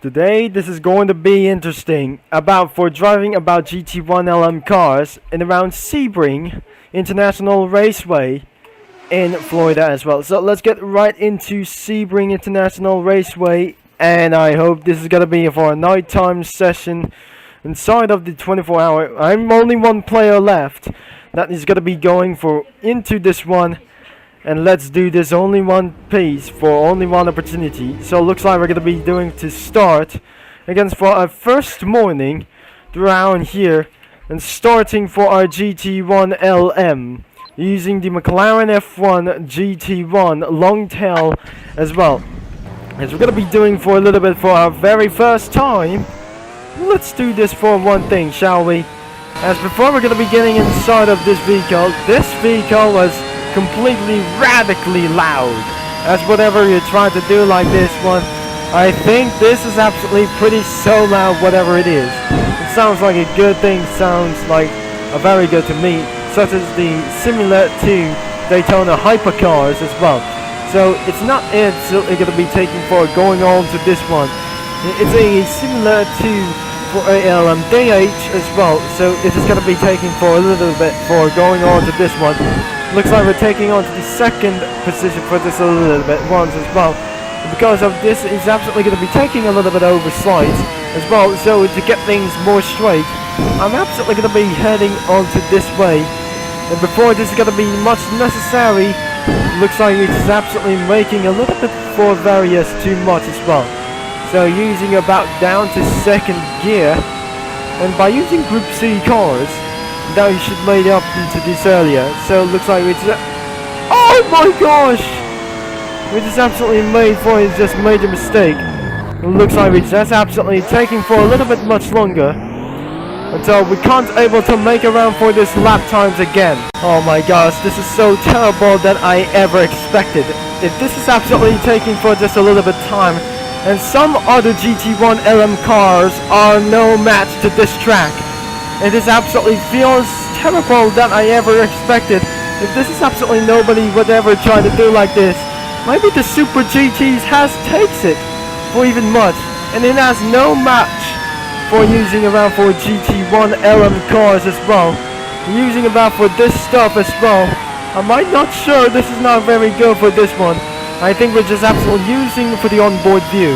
Today this is going to be interesting for driving about GT1LM cars in around Sebring International Raceway in Florida as well. So let's get right into Sebring International Raceway, and I hope this is going to be for a nighttime session inside of the 24-hour. I'm only one player left that is going to be going into this one. And let's do this only one piece for only one opportunity. So it looks like we're going to be doing to start against for our first morning around here. And starting for our GT1LM. Using the McLaren F1 GT1 Longtail as well. As we're going to be doing for a little bit for our very first time. Let's do this for one thing, shall we? As before we're going to be getting inside of this vehicle was completely radically loud, as whatever you're trying to do like this one. I think this is absolutely pretty so loud, whatever it is. It sounds like a good thing, sounds like a very good to me, such as the similar to Daytona hypercars as well. So it's not absolutely going to be taking for going on to this one. It's a similar to for a DH as well, so it is going to be taking for a little bit for going on to this one. Looks like we're taking on to the second position for this a little bit once as well. Because of this, it's absolutely going to be taking a little bit over slides as well. So to get things more straight, I'm absolutely going to be heading onto this way. And before this is going to be much necessary, looks like it's absolutely making a little bit for various too much as well. So using about down to second gear, and by using Group C cars, that you should made up into this earlier. So it looks like it's oh my gosh, we just absolutely made for it, just made a mistake. It looks like it's just absolutely taking for a little bit much longer until we can't able to make around for this lap times again. Oh my gosh, this is so terrible that I ever expected. If this is absolutely taking for just a little bit time, and some other GT1LM cars are no match to this track. It is absolutely feels terrible that I ever expected. If this is absolutely nobody would ever try to do like this. Maybe the Super GTs takes it for even much, and it has no match for using around for GT1LM cars as well. Using about for this stuff as well. I'm not sure this is not very good for this one. I think we're just absolutely using for the onboard view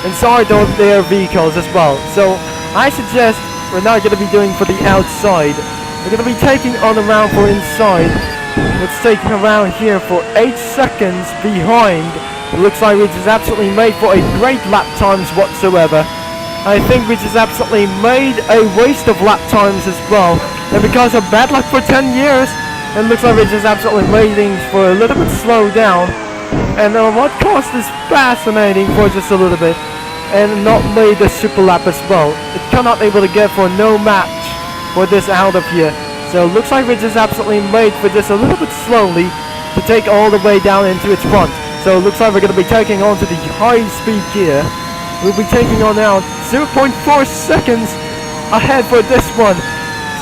inside of their vehicles as well. So I suggest we're not going to be doing for the outside. We're going to be taking on around for inside. Let's take around here for 8 seconds behind. It looks like we just absolutely made for a great lap times whatsoever. I think we just absolutely made a waste of lap times as well. And because of bad luck for 10 years, it looks like we just absolutely made things for a little bit slow down. And what cost is fascinating for just a little bit. And not made the super lap as well. It cannot able to get for no match for this out of here. So it looks like we just absolutely made for just a little bit slowly to take all the way down into its front. So it looks like we're going to be taking on to the high speed gear. We'll be taking on now 0.4 seconds ahead for this one.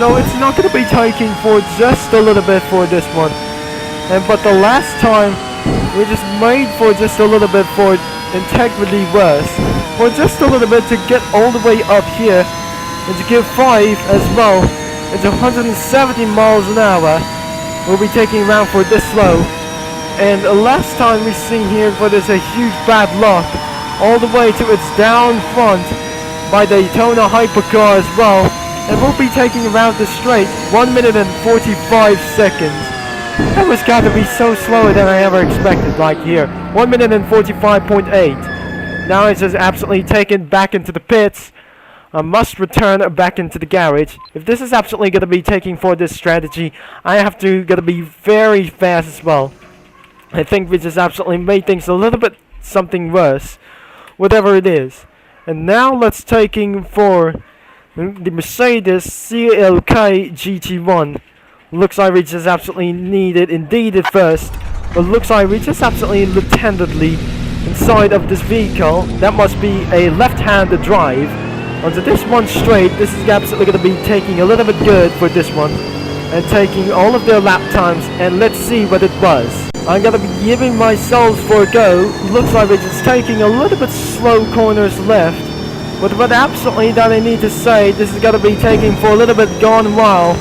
So it's not going to be taking for just a little bit for this one. But the last time we just made for just a little bit for integrity worse. For just a little bit to get all the way up here and to give 5 as well. It's 170 miles an hour. We'll be taking around for this slow. And last time we seen here for this a huge bad luck all the way to its down front by Daytona hypercar as well. And we'll be taking around the straight 1 minute and 45 seconds. That was gotta be so slower than I ever expected, like here. 1 minute and 45.8. Now it's just absolutely taken back into the pits. I must return back into the garage. If this is absolutely going to be taking for this strategy, I have to going to be very fast as well. I think we just absolutely made things a little bit something worse, whatever it is. And now let's taking for the Mercedes CLK GT1. Looks like we just absolutely needed indeed at first, but looks like we just absolutely lieutenantly inside of this vehicle. That must be a left-handed drive. Onto this one straight, this is absolutely going to be taking a little bit good for this one. And taking all of their lap times, and let's see what it was. I'm going to be giving myself for a go. Looks like we're just taking a little bit slow corners left. But what absolutely that I need to say, this is gonna be taking for a little bit gone while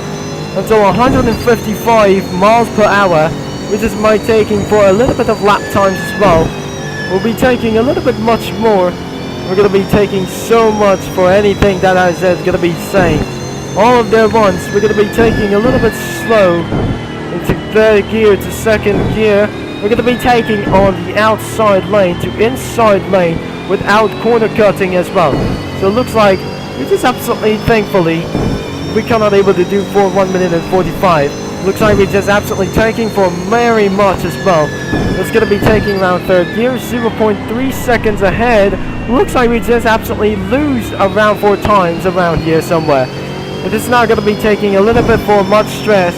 until 155 miles per hour, which is my taking for a little bit of lap times as well. We'll be taking a little bit much more. We're gonna be taking so much for anything that I said gonna be saying. All of their ones, we're gonna be taking a little bit slow into third gear to second gear. We're gonna be taking on the outside lane to inside lane without corner cutting as well. So it looks like we're just absolutely, thankfully, we cannot able to do for 1 minute and 45. Looks like we're just absolutely taking for very much as well. It's gonna be taking around third gear, 0.3 seconds ahead. Looks like we just absolutely lose around 4 times around here somewhere. It is not gonna be taking a little bit for much stress.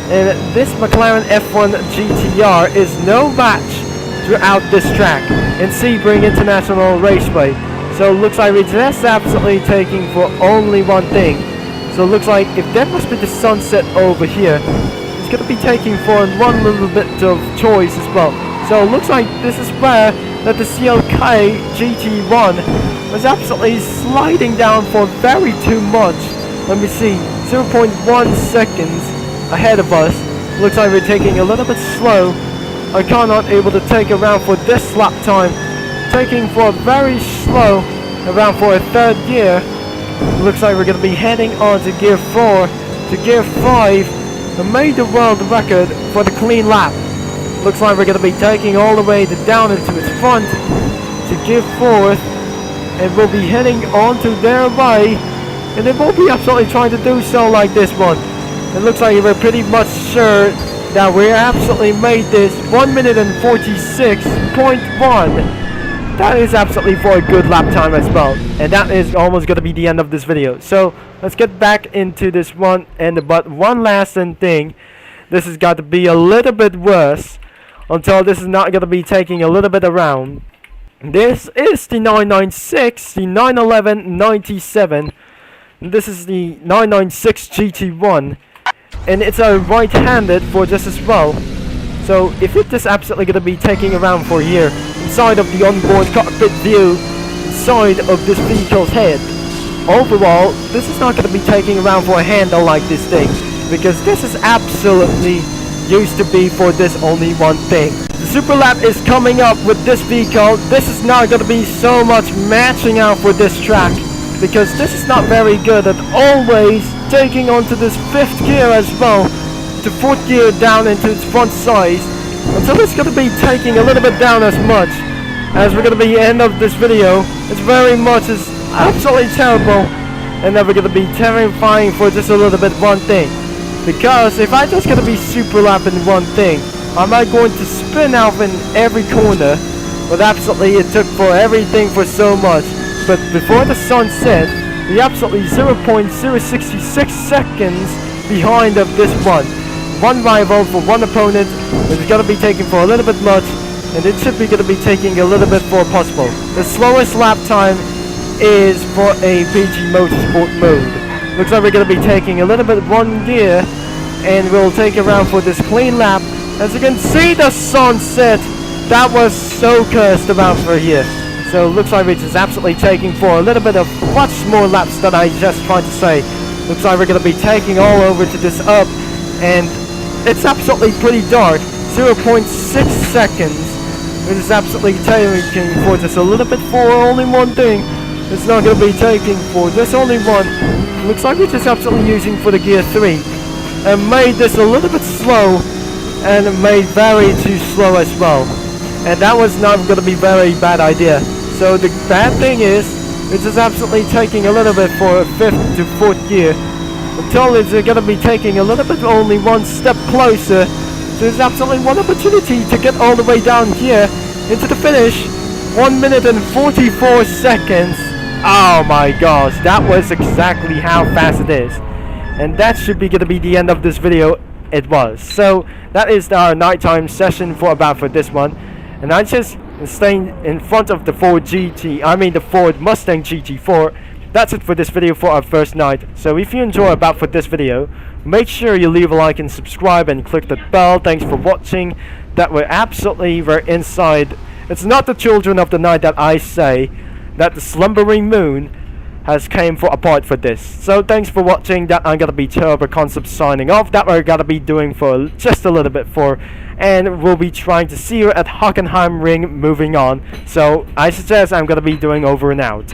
And this McLaren F1 GTR is no match throughout this track in Sebring International Raceway. So it looks like we're just absolutely taking for only one thing. So it looks like if that must be the sunset over here, it's going to be taking for one little bit of choice as well. So it looks like this is where that the CLK GT1 was absolutely sliding down for very too much. Let me see, 0.1 seconds ahead of us. Looks like we're taking a little bit slow. I cannot able to take around for this lap time. Taking for very slow around for a third gear. Looks like we're going to be heading on to gear 4 to gear 5 and made the world record for the clean lap. Looks like we're going to be taking all the way down into its front to gear 4th, and we'll be heading on to their way, and they won't be absolutely trying to do so like this one. It looks like we're pretty much sure that we absolutely made this 1 minute and 46.1. That is absolutely for a good lap time as well. And that is almost going to be the end of this video. So let's get back into this one. But one last thing. This has got to be a little bit worse until this is not going to be taking a little bit around. This is the 996, the 911 97. This is the 996 GT1. And it's a right-handed for this as well. So if it is absolutely going to be taking around for here, inside of the onboard cockpit view, inside of this vehicle's head, overall, this is not going to be taking around for a handle like this thing, because this is absolutely used to be for this only one thing. The Super Lap is coming up with this vehicle. This is not going to be so much matching out for this track, because this is not very good at always taking onto this 5th gear as well, to 4th gear down into its front size, until it's going to be taking a little bit down as much as we're going to be end of this video. It's very much is absolutely terrible, and then we're going to be terrifying for just a little bit one thing, because if I just going to be super lapping one thing, am I going to spin out in every corner? But absolutely it took for everything for so much. But before the sun set, we absolutely 0.066 seconds behind of this one. One rival for one opponent is going to be taking for a little bit much, and it should be going to be taking a little bit for possible. The slowest lap time is for a PG Motorsport mode. Looks like we're going to be taking a little bit 1 gear, and we'll take around for this clean lap. As you can see, the sunset, that was so cursed about for here. So looks like we're just absolutely taking for a little bit of much more laps than I just tried to say. Looks like we're going to be taking all over to this up, and it's absolutely pretty dark. 0.6 seconds. It is absolutely taking for just a little bit for only one thing. It's not going to be taking for just only one. Looks like we're just absolutely using for the gear 3. And made this a little bit slow, and made very too slow as well. And that was not going to be very bad idea. So the bad thing is, it's just absolutely taking a little bit for a 5th to 4th gear, until it's going to be taking a little bit only one step closer. So there's absolutely one opportunity to get all the way down here into the finish. 1 minute and 44 seconds. Oh my gosh, that was exactly how fast it is. And that should be going to be the end of this video. It was. So that is our nighttime session for this one. And I just staying in front of the Ford Mustang GT4. That's it for this video for our first night. So if you enjoy this video, make sure you leave a like and subscribe and click the bell. Thanks for watching. That we're inside. It's not the children of the night that I say. that the slumbering moon has came for a part for this. So thanks for watching. That I'm gonna be Turbo Concept signing off. That we're gonna be doing for just a little bit for, and we'll be trying to see you at Hockenheim Ring moving on. So I suggest I'm gonna be doing over and out.